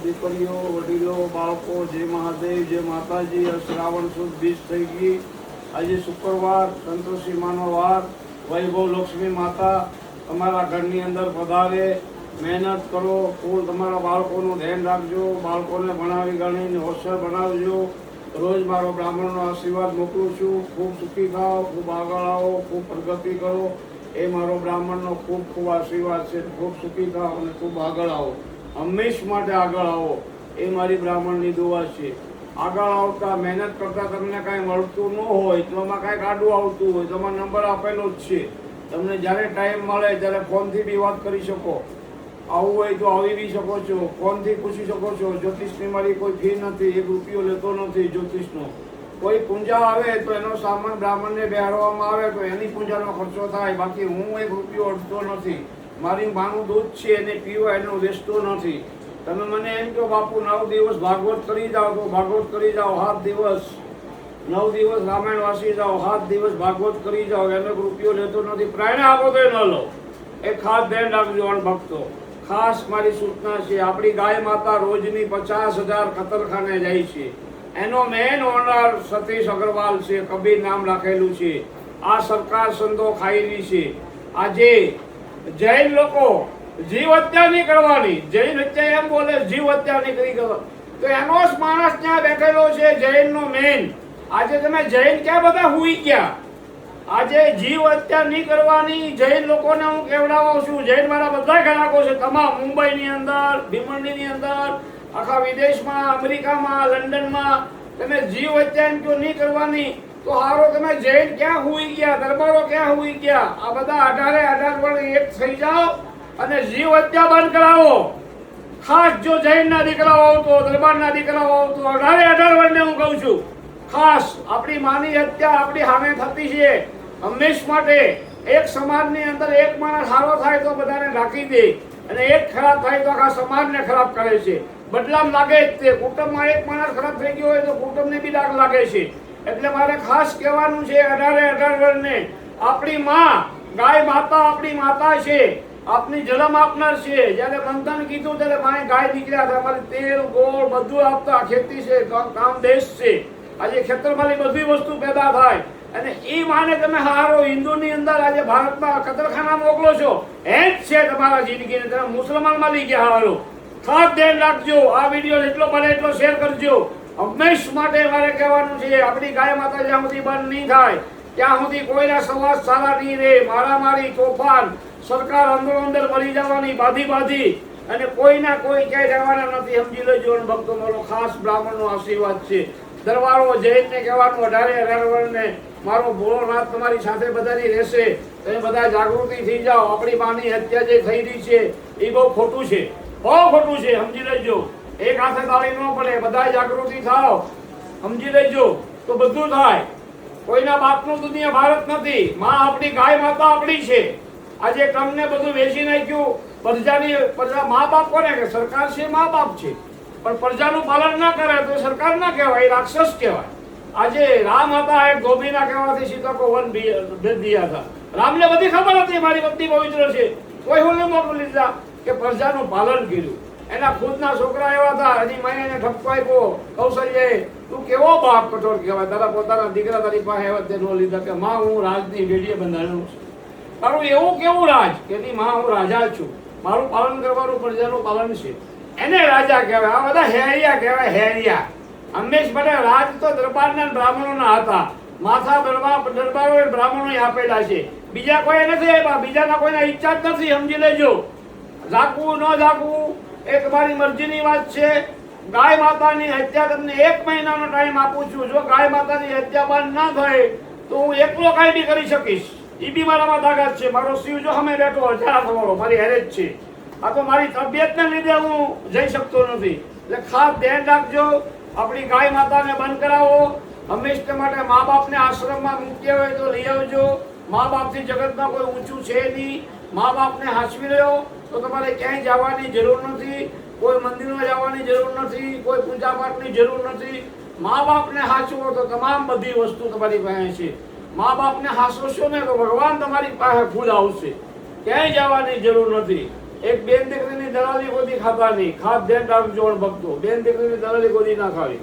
દીકરીઓ, વડીલો, બાળકો, જય મહાદેવ, જય માતાજી. શ્રાવણ સુદ 20 થઈ ગઈ. આજે શુક્રવાર, સંતોષી માનો વાર. વૈભવ લક્ષ્મી માતા તમારા ઘરની અંદર પધારે. મહેનત કરો, ફૂલ તમારા બાળકોનું ધ્યાન રાખજો. બાળકોને ભણાવી ગણીને હોશિયાર બનાવજો. રોજ મારો બ્રાહ્મણનો આશીર્વાદ મોકલું છું. ખૂબ સુખી થાઓ, ખૂબ આગળ આવો, ખૂબ પ્રગતિ કરો. એ મારો બ્રાહ્મણનો ખૂબ ખૂબ આશીર્વાદ છે. ખૂબ સુખી થાઓ અને ખૂબ આગળ આવો. હંમેશ માટે આગળ આવો, એ મારી બ્રાહ્મણની દુઆ છે. આગળ આવતા, મહેનત કરતા તમને કાંઈ મળતું ન હોય તો એમાં કાંઈક આડું આવતું હોય તો એમાં નંબર આપેલો જ છે. તમને જ્યારે ટાઈમ મળે ત્યારે ફોનથી બી વાત કરી શકો. આવું હોય તો આવી બી શકો છો. ફોનથી પૂછી શકો છો. જ્યોતિષની મારી કોઈ ફી નથી, 1 રૂપિયો લેતો નથી જ્યોતિષનો. કોઈ પૂજા આવે તો એનો સામાન બ્રાહ્મણને બેહાડવામાં આવે તો એની પૂજાનો ખર્ચો થાય. બાકી હું 1 રૂપિયો અડતો નથી. મારી માનું દૂધ છે એને પીવો, એનો વેચતો નથી. તમે મને એમ કહો બાપુ 9 દિવસ ભાગવત કરી જાઓ તો ભાગવત કરી જાઓ. 7 દિવસ 9 દિવસ રામાયણ વાંચી જાઓ, 7 દિવસ ભાગવત કરી જાઓ. એનો 1 રૂપિયો લેતો નથી. પ્રાણે આપો તો ન લો. એ ખાસ ધ્યાન રાખજો ભક્તો. ખાસ મારી સૂચના છે. આપણી ગાય માતા રોજની 50,000 કતલખાને જાય છે. એનો મેન ઓનર સતીશ અગ્રવાલ છે. કબીર નામ રાખેલું છે. આ સરકાર સંતો ખાયેલી છે. આજે જૈન લોકો જીવ હત્યા નહીં કરવાની. જૈન હત્યા એમ બોલે જીવ હત્યા નહીં કરી કરવાની. તો એનો જ માણસ ત્યાં બેઠેલો છે જૈનનો મેન. આજે તમે જૈન ક્યાં બધા હુઈ ગયા? આજે જીવ હત્યા નહીં કરવાની જૈન લોકોને હું કહેવડાવું છું. જૈન મારા બધા ગ્રાહકો છે તમામ. મુંબઈની અંદર, ભીમંડીની અંદર, આખા વિદેશમાં, અમેરિકામાં, લંડનમાં તમે જીવ હત્યા એમ કહો નહીં કરવાની તો હારો તમે જૈન ક્યાં હુઈ ગયા? દરબારો ક્યાં હુઈ ગયા? આ બધા 18 વર્ષ એક થઈ જાઓ અને જીવ હત્યા બંધ કરાવો. ખાસ જો જૈનના દીકરાઓ આવતો, દરબારના દીકરાઓ આવતો, 18 વર્ષને હું કહું છું. ખાસ આપણી માની હત્યા આપણી સામે થતી છે. હંમેશ માટે એક સમાજની અંદર એક માણસ સારો થાય તો બધાને ઢાંકી દે અને એક ખરાબ થાય તો આખા સમાજને ખરાબ કરે છે. બદલામ લાગે જ તે. કુટુંબમાં એક માણસ ખરાબ થઈ ગયો હોય તો કુટુંબને બી ડાઘ લાગે છે. એટલે મારે ખાસ કહેવાનું છે 18 વર્ષને આપણી માં ગાય માતા આપણી માતા છે. આપની જન્મ આપનાર છે. જ્યારે મંથન કીધું ત્યારે માય ગાય નીકળ્યા હતા. અમારે તેલ, ગોળ બધું આપતા. ખેતી છે, કામ દેશ છે. આજે ખેતરમાંથી બધી વસ્તુ પેદા થાય અને એ માને તમે હારો હિન્દુની અંદર આજે ભારતમાં કતલખાના મોકલો છો. એ જ છે તમારા જિંદગીને તમે મુસલમાનમાં લઈ ગયા હારો. ખાસ ધ્યાન રાખજો. આ વિડીયો જેટલો બને એટલો શેર કરજો. હંમેશ માટે મારે કહેવાનું છે આપણી ગાય માતા જ્યાં સુધી બંધ નહીં થાય ત્યાં સુધી કોઈના સમાજ સારા નહીં રહે. મારામારી, તોફાન, સરકાર અંદરો અંદર મળી જવાની બાધી અને કોઈના કોઈ ક્યાંય રહેવાના નથી. સમજી લેજો ભક્તો. મારો ખાસ બ્રાહ્મણનો આશીર્વાદ છે. દરબારો જૈનને કહેવાનું 18 વર્ષને મારો ભોળોનાથ તમારી સાથે બધાની રહેશે. તમે બધા જાગૃતિ થઈ જાઓ. આપણી માની હત્યા જે થઈ રહી છે એ બહુ ખોટું છે, બહુ ખોટું છે. સમજી લેજો. એક હાથે તાળી ન પડે. બધા જાગૃતિ થાઓ. સમજી લેજો તો બધું થાય. કોઈના બાપનું દુનિયા ભારત નથી. માં આપણી ગાય માતા આપણી છે. આજે તમને બધું વેચી નાખ્યું. પ્રજા મા બાપ કોને કે સરકાર છે, મા બાપ છે. પણ પ્રજાનું પાલન ના કરે તો સરકાર ના કહેવાય, રાક્ષસ કહેવાય. આજે રામ હતા એક ધોબીના કહેવાથી સીતા કો વન ભેજ દિયા હતા. રામને બધી ખબર હતી મારી પત્ની પવિત્ર છે. કોઈ હું મોકલી લીધા કે પ્રજાનું પાલન કર્યું. એના ખુદના છોકરા એવા હતા. હજી માઈને ઠપકો આપ્યો કૌશલ્યાએ. તું કેવો બાપ કઠોર કહેવાય. તારા પોતાના દીકરા તારી પાસે આવ્યા તે નો લીધા કે માં હું રાજની વેડીએ બંધાયેલું છું. તારું એવું કેવું રાજ કે માં હું રાજા છું, મારું પાલન કરવાનું પ્રજાનું પાલન છે, એને રાજા કહેવાય. આ બધા હેરિયા કહેવાય. હેરિયા હંમેશ માટે રાજ તો દરબારના બ્રાહ્મણોના હતા. માથા દરબારો બ્રાહ્મણો આપેલા છે. બીજા કોઈ નથી આપ્યા. બીજાના કોઈના ઈચ્છા જ નથી. સમજી લેજો. જાગવું ન જાગવું એ તમારી મરજીની વાત છે. ગાય માતાની હત્યા તમને 1 મહિનાનો ટાઈમ આપું છું. જો ગાય માતાની હત્યા બંધ ના થાય તો હું એકલો કાંઈ બી કરી શકીશ. એ બી મારામાં તાકાત છે. મારો શિવ જો અમે બેઠો હજાર તમારો મારી હેરે જ છે. આ તો મારી તબિયતને લીધે હું જઈ શકતો નથી. એટલે ખાસ ધ્યાન રાખજો. આપણી ગાય માતાને બંધ કરાવો. હંમેશા માટે મા બાપને આશ્રમમાં મૂક્યા હોય તો લઈ આવજો. મા બાપથી જગતમાં કોઈ ઊંચું છે નહીં. મા બાપને હાચવી રહ્યો તો તમારે ક્યાંય જવાની જરૂર નથી. કોઈ મંદિરમાં જવાની જરૂર નથી. કોઈ પૂજા પાઠની જરૂર નથી. મા બાપને હાચવો તો તમામ બધી વસ્તુ તમારી પાસે છે. મા બાપને હાચવશો ને તો ભગવાન તમારી પાસે ખુદ આવશે. ક્યાંય જવાની જરૂર નથી. એક બેન દીકરીની દલાલી ગોદી ખાતા નહીં. ખાસ ધ્યાન રાખજો ભક્તો, બેન દીકરીની દલાલી ગોદી ના ખાવી.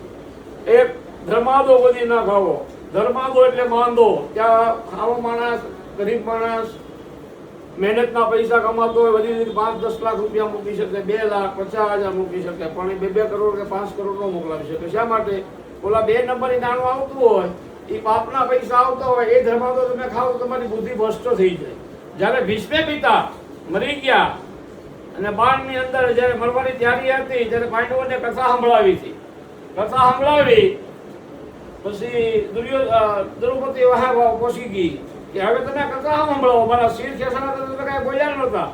એક ધર્માદો ગોદી ના ખાવો. ધર્માદો એટલે માંદો. ત્યાં આવો માણસ, ગરીબ માણસ મહેનતના પૈસા કમાતો હોય, વધી 5-10 લાખ રૂપિયા મૂકી શકે, 2 લાખ 50,000 મૂકી શકે, પણ 2 કરોડ કે 5 કરોડ નો મોકલાવી શકે. શા માટે? ઓલા 2 નંબરની નાણું આવતું હોય, એ પાપના પૈસા આવતા હોય, એ ધર્માદો તમે ખાઓ તમારી બુદ્ધિ ભ્રષ્ટ થઈ જાય. જયારે ભીષ્મે પિતા મરી ગયા અને બાણની અંદર જયારે મરવાની તૈયારી હતી, ત્યારે પાંડવોને કથા સંભળાવી હતી. કથા સંભળાવી પછી દ્રૌપદી વાહ પોસી ગઈ કે હવે તમે કથા સંભળાવો, મારા શિર ખેસાણા તો તમે કઈ બોલ્યા નહોતા.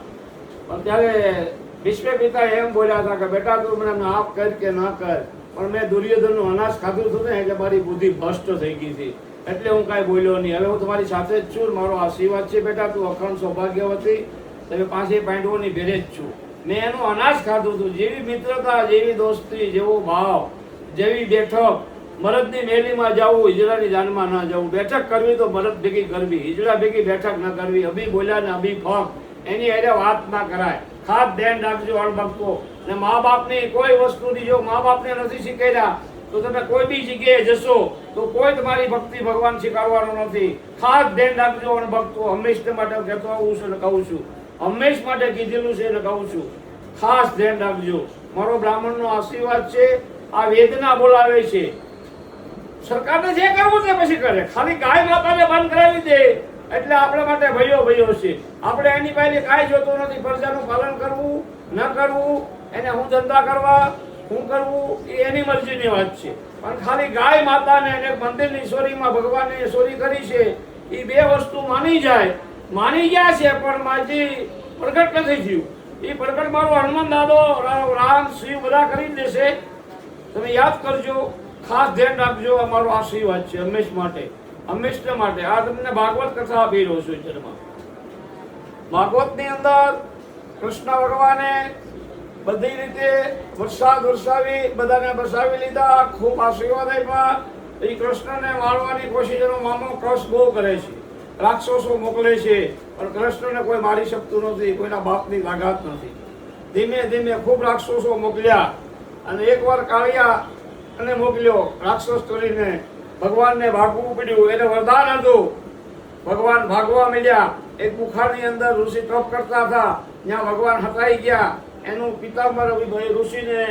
પણ ત્યારે ભીષ્મે પિતા એમ બોલ્યા હતા કે બેટા તું મને આપ કર કે ના કર, પણ મેં દુર્યોધનનું અનાજ ખાધું હતું ને એટલે મારી બુદ્ધિ ભ્રષ્ટ થઈ ગઈ હતી, એટલે હું કાંઈ બોલ્યો નહીં. હવે હું તમારી સાથે જ છું, મારો આશીર્વાદ છે બેટા, તું અખંડ સૌભાગ્યવતી, તમે પાસે પાંડવોની ભેરે જ છું. મેં એનું અનાજ ખાધું હતું. જેવી મિત્રતા, જેવી દોસ્તી, જેવો ભાવ, જેવી બેઠક, મરદની મેલીમાં જવું, હિજડાની જાનમાં ન જવું. બેઠક કરવી તો મરદ ભેગી કરવી, હિજડા ભેગી બેઠક ન કરવી. અભી બોલ્યા ને અભી ફક, એની એને વાત ના કરાય. ખાસ ધ્યાન રાખજો અણભક્તો. ને મા બાપની કોઈ વસ્તુની જો મા બાપને નથી શીખેલા તો તમે કોઈ બી જગ્યાએ જશો તો કોઈ તમારી ભક્તિ ભગવાન શીખવાડવાનું નથી. ખાસ ધ્યાન રાખજો અણભક્તો. હંમેશા માટે કહેતો આવું છું ને કહું છું, હંમેશ માટે કીધેલું છે ને કહું છું. ખાસ ધ્યાન રાખજો. મારો બ્રાહ્મણનો આશીર્વાદ છે. આ વેદના બોલાવે છે. સરકારને જે કરવું તે પછી કરે. ખાલી ગાય માતાને બંધ કરાવી દે એટલે આપણા માટે ભયો છે. આપણે એની પાસે કાંઈ જોતું નથી. પ્રજાનું પાલન કરવું ન કરવું, એને હું ધંધા કરવા હું કરવું એ એની મરજીની વાત છે. પણ ખાલી ગાય માતાને અને મંદિરની ચોરીમાં ભગવાનની ચોરી કરી છે, એ 2 વસ્તુ માની ગયા છે, પણ માજી પ્રગટ નથી થયું. એ પ્રગટ મારો હનુમાન દાદો, રામ, શિવ બધા કરી દેશે. તમે યાદ કરજો. ખાસ ધ્યાન રાખજો. અમારો આશીર્વાદ છે હંમેશ માટે. આ તમને ભાગવત કથા આપી રહ્યો છું. ભાગવતની અંદર કૃષ્ણ ભગવાને બધી રીતે વરસાવી બધાને બસાવી લીધા. ખૂબ આશીર્વાદ આપ્યા. એ કૃષ્ણને મારવાની કોશિશ એનો મામો કૃષ બહુ કરે છે. રાક્ષસો મોકલે છે, પણ કૃષ્ણને કોઈ મારી શકતું નથી. કોઈના બાપની લાગાત નથી. ધીમે ધીમે ખૂબ રાક્ષસો મોકલ્યા અને એકવાર કાળિયા અને મોકલ્યો રાક્ષસ કરીને. ભગવાનને ભાગવું પડ્યું. એને વરદાન હતું. ભગવાન ભાગવા મળ્યા. એક ગુફાની અંદર ઋષિ તપ કરતા હતા, ત્યાં ભગવાન હટાઈ ગયા. એનું પિતાંબર ઋષિને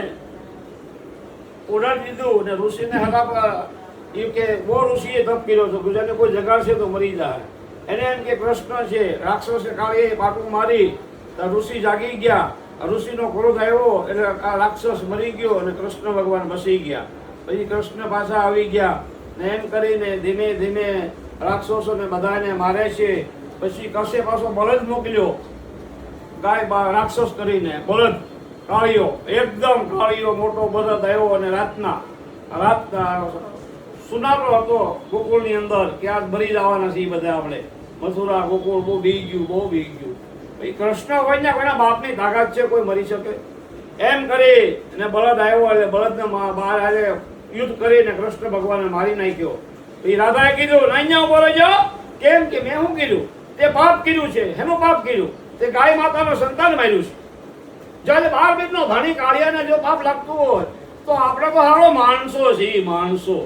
ઓર્ડર દીધું ને ઋષિને હટાવવા એ કે બહુ ઋષિએ તપ કર્યો હતો, ગુજરાતને કોઈ જગાડશે તો મરી જાય. એને એમ કે કૃષ્ણ છે. રાક્ષસે કાળીએ પાટું મારી તો ઋષિ જાગી ગયા. ઋષિનો ક્રોધ આવ્યો એટલે આ રાક્ષસ મરી ગયો અને કૃષ્ણ ભગવાન બસી ગયા. પછી કૃષ્ણ પાછા આવી ગયા ને એમ કરીને ધીમે ધીમે રાક્ષસોને બધાને મારે છે. પછી કશે પાછો બળદ મોકલ્યો, ગાય રાક્ષસ કરીને બળદ કાળિયો, એકદમ કાળિયો મોટો બળદ આવ્યો અને રાતના સુનારો હતો ગોકુળની અંદર કે આજ મરી જવાના છે. બધા આપણે મથુરા ગોકુળ બહુ બી ગયું. કૃષ્ણ હોય ને કોઈના બાપની તાકાત છે, કોઈ મરી શકે એમ કરી અને બળદ આવ્યો એટલે બળદને બહાર આજે યુદ્ધ કરીને કૃષ્ણ ભગવાનને મારી નાખ્યો. પછી રાધાએ કીધું અહીંયા ઉભો રહેજો. કેમ કે મેં શું કીધું? તે પાપ કર્યું છે. એનું પાપ કર્યું? તે ગાય માતાનું સંતાન માર્યું છે. જો 12 બીજનો ભાણી કાળિયાને જો પાપ લાગતું હોય તો આપણે તો હારો માણસો છે. માણસો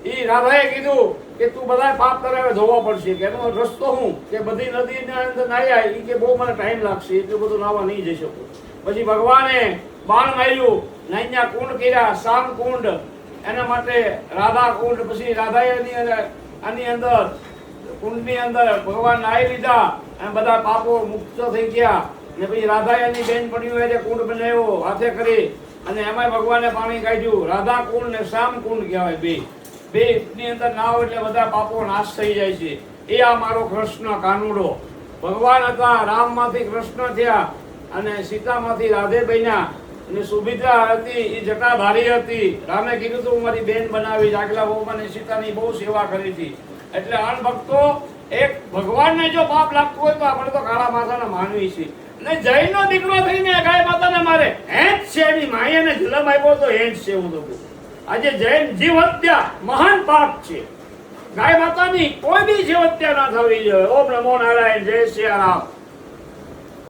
એ રાધાએ કીધું કે તું બધા પાપ કરાવે ધોવા પડશે. કે એનો રસ્તો હું કે બધી નદીની અંદર નાહ્યા. એ કે બહુ મને ટાઈમ લાગશે, એટલું બધું નાવા નહીં જઈ શકું. પછી ભગવાને બાણ માર્યું, નાઈના કુંડ કર્યા, શામ કુંડ, એના માટે રાધા કુંડ. પછી રાધાએ આની અંદર કુંડની અંદર ભગવાન નાહી લીધા અને બધા પાપો મુક્ત થઈ ગયા. ને પછી રાધાએ એની બેનપણીઓ એટલે કુંડ બનાવ્યો હાથે કરી અને એમાં ભગવાને પાણી કાઢ્યું. રાધા કુંડ ને શ્યામ કુંડ કહેવાય. બે ની અંદર નાવ એટલે બધા પાપો નાશ થઈ જાય છે. એ આ મારો કૃષ્ણ કાનુડો. ભગવાન હતા, રામમાંથી કૃષ્ણ થયા અને સીતામાંથી રાધે બન્યા. અને સુભદ્રા હતી એ જટાધારી હતી. રામે કીધું તું મારી બેન બનાવી. આગલા બહુમાની સીતાની બહુ સેવા કરી હતી. એટલે અણભક્તો એક ભગવાનને જો પાપ લાગતું હોય તો આપણે તો કાળા માથાના માનવી છે. ને જૈનનો દીકરો થઈને ગાય માતાને મારે હેજ છે. એની માયાને જલમ આપ્યો તો હેજ છે. હું તો આજે જૈન જીવ હત્યા મહાન પાપ છે. ગાય માતાની કોઈ બી જીવ હત્યા ના થવી જોઈએ. ઓમ નમો નારાયણ. જય શ્રી રામ.